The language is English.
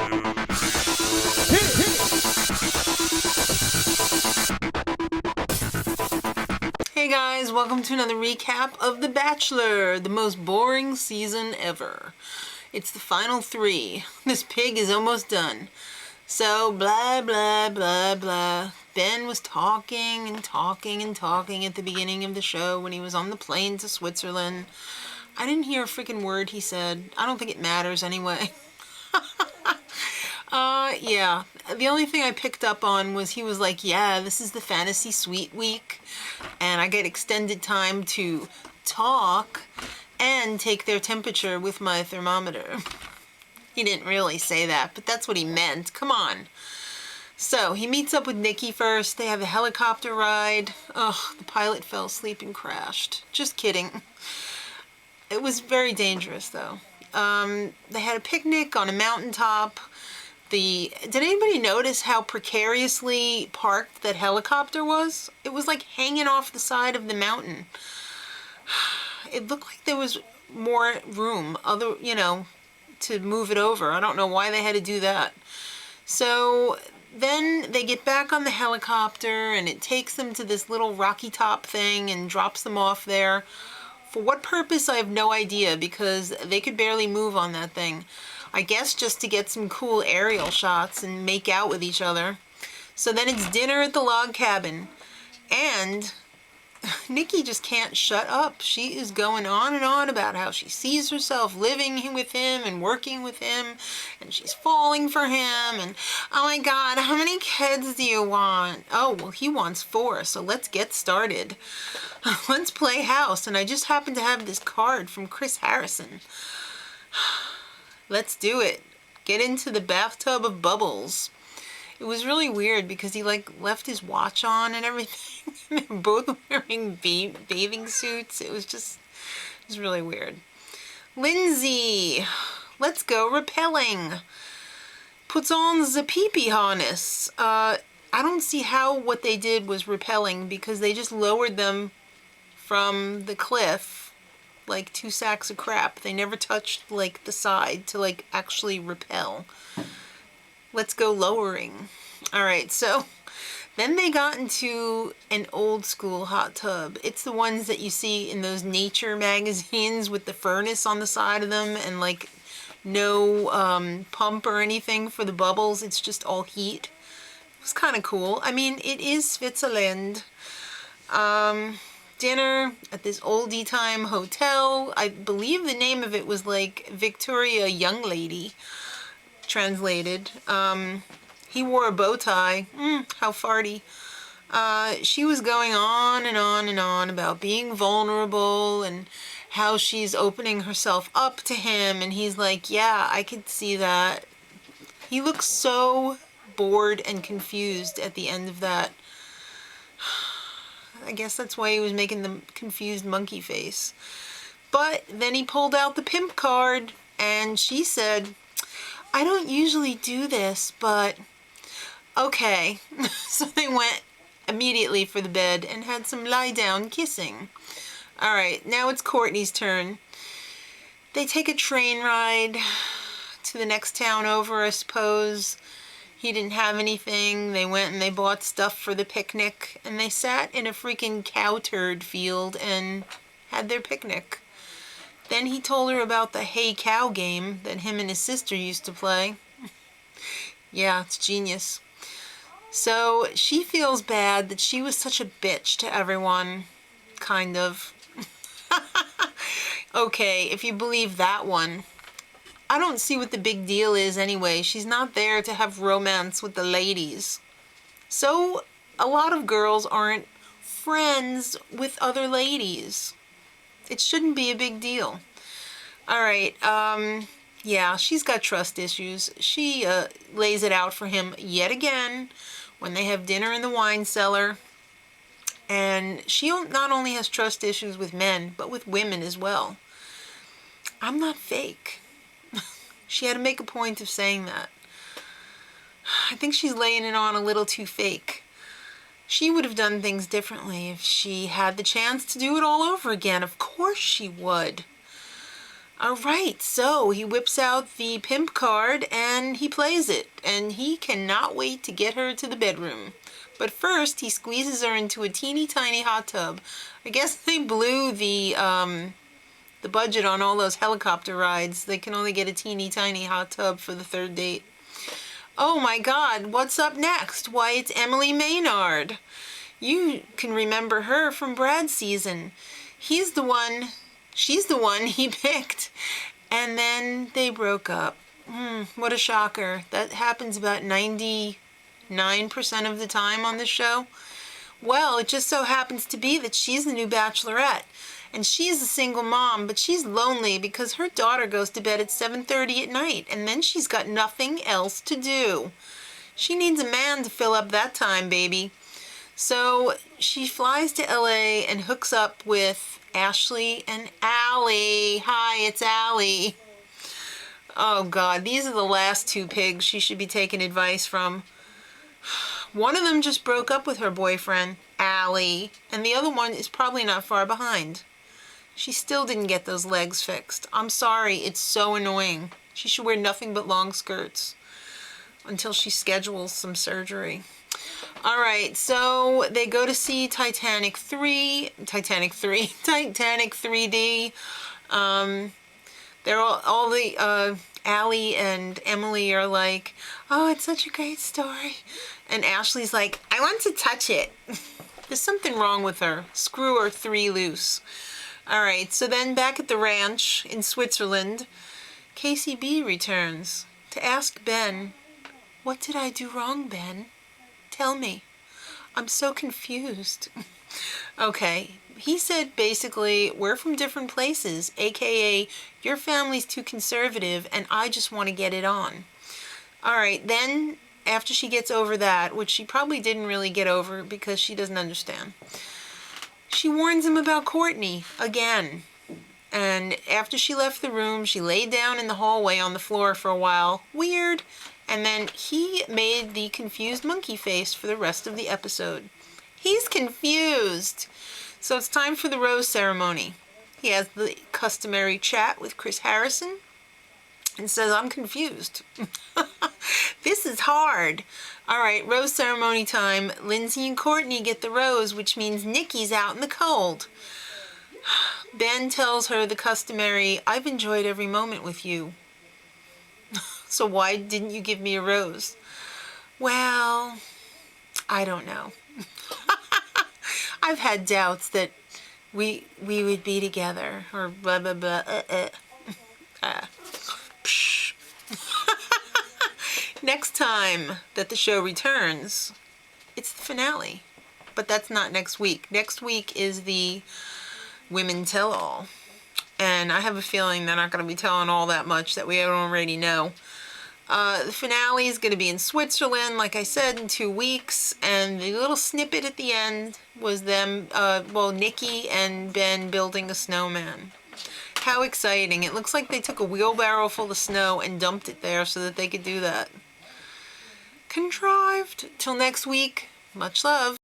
Hey guys, welcome to another recap of The Bachelor, the most boring season ever. It's the final 3. This pig is almost done. So, blah, blah, blah, blah. Ben was talking and talking and talking at the beginning of the show when he was on the plane to Switzerland. I didn't hear a freaking word he said. I don't think it matters anyway. Yeah. The only thing I picked up on was he was like, yeah, this is the fantasy suite week, and I get extended time to talk and take their temperature with my thermometer. He didn't really say that, but that's what he meant. Come on. So he meets up with Nikki first. They have a helicopter ride. Ugh, the pilot fell asleep and crashed. Just kidding. It was very dangerous, though. They had a picnic on a mountaintop. Did anybody notice how precariously parked that helicopter was? It was like hanging off the side of the mountain. It looked like there was more room, to move it over. I don't know why they had to do that. So then they get back on the helicopter and it takes them to this little rocky top thing and drops them off there. For what purpose, I have no idea, because they could barely move on that thing. I guess just to get some cool aerial shots and make out with each other. So then it's dinner at the log cabin. And Nikki just can't shut up. She is going on and on about how she sees herself living with him and working with him, and she's falling for him, and oh my god, how many kids do you want? Oh, well, he wants 4, so let's get started. Let's play house, and I just happen to have this card from Chris Harrison. Let's do it. Get into the bathtub of bubbles. It was really weird because he left his watch on and everything. They're both wearing bathing suits. It was really weird. Lindsay, let's go rappelling. Puts on the pee-pee harness. I don't see how what they did was rappelling, because they just lowered them from the cliff like 2 sacks of crap. They never touched the side to actually rappel. Let's go lowering. All right, so then they got into an old school hot tub. It's the ones that you see in those nature magazines with the furnace on the side of them and no pump or anything for the bubbles. It's just all heat. It was kind of cool. I mean, it is Switzerland. Dinner at this oldie time hotel. I believe the name of it was Victoria Young Lady, translated. He wore a bow tie. How farty. She was going on and on and on about being vulnerable and how she's opening herself up to him, and he's like, yeah, I could see that. He looks so bored and confused at the end of that. I guess that's why he was making the confused monkey face. But then he pulled out the pimp card, and she said, I don't usually do this, but okay. So they went immediately for the bed and had some lie-down kissing. All right, now it's Courtney's turn. They take a train ride to the next town over, I suppose. He didn't have anything. They went and they bought stuff for the picnic, and they sat in a freaking cow turd field and had their picnic. Then he told her about the Hey Cow game that him and his sister used to play. Yeah, it's genius. So she feels bad that she was such a bitch to everyone, kind of. Okay, if you believe that one. I don't see what the big deal is anyway. She's not there to have romance with the ladies. So a lot of girls aren't friends with other ladies. It shouldn't be a big deal. All right, yeah, she's got trust issues. She lays it out for him yet again when they have dinner in the wine cellar. And she not only has trust issues with men, but with women as well. I'm not fake. She had to make a point of saying that. I think she's laying it on a little too fake. She would have done things differently if she had the chance to do it all over again. Of course she would. All right, so he whips out the pimp card and he plays it, and he cannot wait to get her to the bedroom. But first, he squeezes her into a teeny tiny hot tub. I guess they blew the budget on all those helicopter rides. They can only get a teeny tiny hot tub for the third date. Oh my God, what's up next? Why, it's Emily Maynard. You can remember her from Brad's season. She's the one he picked. And then they broke up. What a shocker. That happens about 99% of the time on this show. Well, it just so happens to be that she's the new Bachelorette. And she's a single mom, but she's lonely because her daughter goes to bed at 7:30 at night, and then she's got nothing else to do. She needs a man to fill up that time, baby. So she flies to LA and hooks up with Ashley and Allie. Hi, it's Allie. Oh God, these are the last two pigs she should be taking advice from. One of them just broke up with her boyfriend, Allie, and the other one is probably not far behind. She still didn't get those legs fixed. I'm sorry, it's so annoying. She should wear nothing but long skirts until she schedules some surgery. All right, so they go to see Titanic 3D. They're all the Allie and Emily are like, oh, it's such a great story. And Ashley's like, I want to touch it. There's something wrong with her. Screw her 3 loose. All right, so then back at the ranch in Switzerland, KCB returns to ask Ben, what did I do wrong, Ben? Tell me. I'm so confused. Okay, he said basically, we're from different places, aka your family's too conservative and I just want to get it on. All right, then after she gets over that, which she probably didn't really get over because she doesn't understand, she warns him about Courtney again. And after she left the room, she laid down in the hallway on the floor for a while. Weird. And then he made the confused monkey face for the rest of the episode. He's confused. So it's time for the rose ceremony. He has the customary chat with Chris Harrison and says, I'm confused. This is hard. All right, rose ceremony time. Lindsay and Courtney get the rose, which means Nikki's out in the cold. Ben tells her the customary, I've enjoyed every moment with you. So why didn't you give me a rose? Well, I don't know. I've had doubts that we would be together, or blah, blah, blah. Next time that the show returns, it's the finale. But that's not next week. Next week is the Women Tell All. And I have a feeling they're not going to be telling all that much that we don't already know. The finale is going to be in Switzerland, like I said, in 2 weeks. And the little snippet at the end was them, Nikki and Ben building a snowman. How exciting. It looks like they took a wheelbarrow full of snow and dumped it there so that they could do that. Contrived. Till next week, much love.